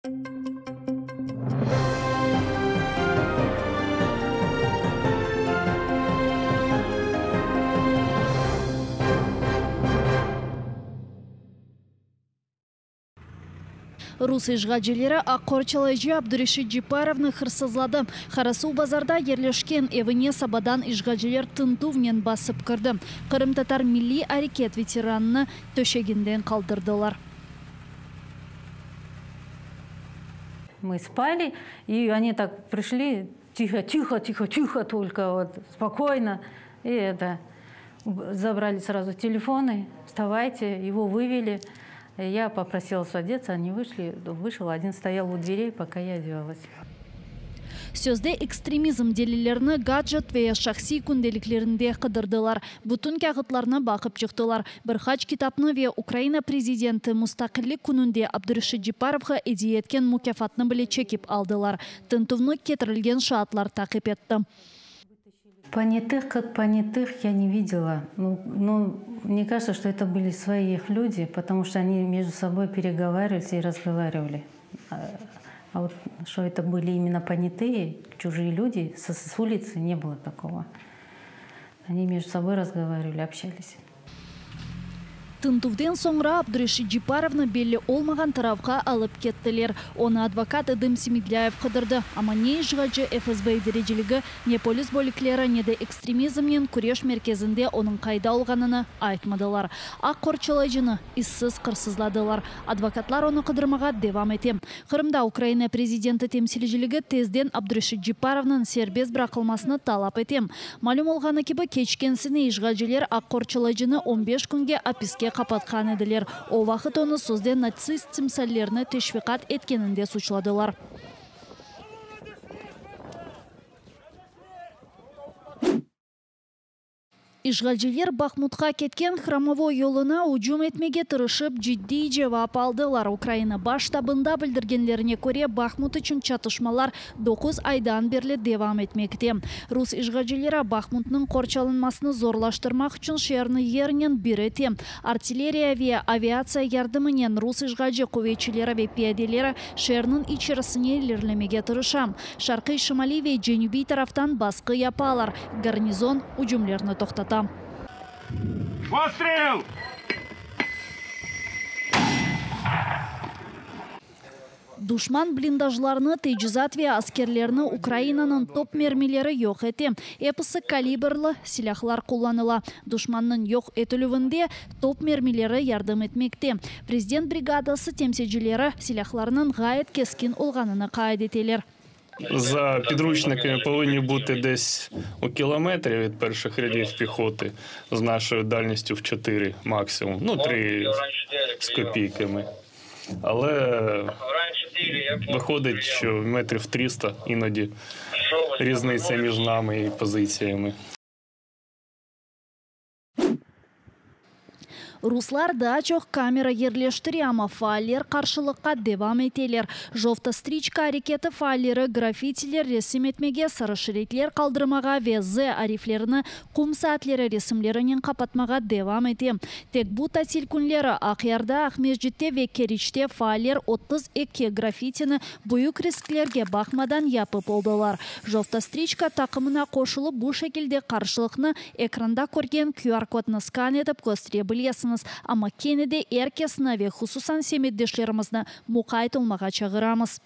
Рус ишгачылары Аққорчалайжы Абдуришит Джипаровны хырсызлады. Харасу базарда ерлешкен евіне сабадан ишгачылар тынтувнен басып кірді. Қырым татар милли әрекет ветеранны төшегінден қалдырдылар. Мы спали, и они так пришли, тихо, тихо, тихо, тихо, только вот спокойно. И забрали сразу телефоны, вставайте, его вывели. Я попросила одеться, они вышли, вышел, один стоял у дверей, пока я одевалась. Сөзде экстремизм делилерні гаджет ве шахси күнделіклерінде қыдырдылар. Бүтін кағытларына бақып жүқтілар. Бір хач китапны ве Украина президенті мұстақылlik күнінде Абдуришит Джипаровға идея еткен мукафатны біле чекіп алдылар. Тынтывны кетірілген шаатлар тақып етті. Понятых, как понятых, я не видела. Ну, мне кажется, что это были свои их люди, потому что они между собой переговаривались и разговаривали. А вот что это были именно понятые, чужие люди, с улицы не было такого. Они между собой разговаривали, общались. Тынтувден соңра Абдуришит Джипаровны белі олмаған таравға алып кеттілер. Оны адвокат Эдым Семидляев қыдырды. Ама не ишгачы ФСБ дәрежелігі, не полис бөліклері, не де экстремизмнен күреш мерkezінде оның қайда олғаныны айтмадылар. Аққорчалайжыны иссіз қырсызладылар. Адвокатлар оны қыдырмаға девам ете. Қырымда Украина президенті темсилежілігі тезден Абдуришит Джипаровның сербез бірақылмасыны талап етем. Малюм олғаны кебі кечкенсіне ишгачылар Аққорчалайжыны 15 күнге аписке қапатқан еділер. О вақыт оны сөзден нацист тимсаллерні тешвиқат еткенінде сучладылар. Ишгалжилер Бахмутқа кеткен храмовой yoluna уджум етмеге тырышып жидди жевап алдылар. Украина баш табында білдіргенлеріне көре Бахмут үшін чатышмалар 9 айдан берлі девам етмекте. Рус ишгалжилері Бахмутның қорчалынмасыны зорлаштырмақ үшін шерні ерінен берете. Артиллерия ве авиация ярдымынен рус ишгалжы көветчілері ве пиаделері шернің ичерісіне лерлемеге тырышам. Шарқи Шымали ве Женюби тарафтан басқы япалар. Гарнизон уджумлерні тоқтатам. Пострел! Душман блиндажларны тейджизат ве аскерлерні Украинаның топ мермелері yok ете. Эпысы калибрлы силахлар қоланыла. Душманның yok етілуінде топ мермелері ярдым етмекте. Президент бригадасы темсежилері силахларының ғайет кескін олғаныны қайд етелер. За підручниками повинні бути десь у кілометрі від перших рядів піхоти з нашою дальністю в 4 максимум, ну 3 з копійками. Але виходить, що метрів 300 іноді різниця між нами і позиціями. Руслар да чоқ камера ерлештірі, ама фаалер қаршылыққа девам етелер. Жовта стричка әрекеті фаалері граффитилер ресім етмеге сарышыретлер қалдырмаға везе арифлеріні құм саатлері ресімлерінен қапатмаға девам ете. Тек бұ тәсіл күнлері Ақиярда, Ақмежітте ве Керичте фаалер 32 граффитіні бұйық рисклерге бақмадан япып олдылар. Жовта стричка тақымына қошылып бұ шекілде қаршылықны экранда көрген QR-кодны скан етіп көстіре білесін. Ама кенеде әркесіні ве хусусан семеддешлерімізні мұқайт олмаға чағырамыз.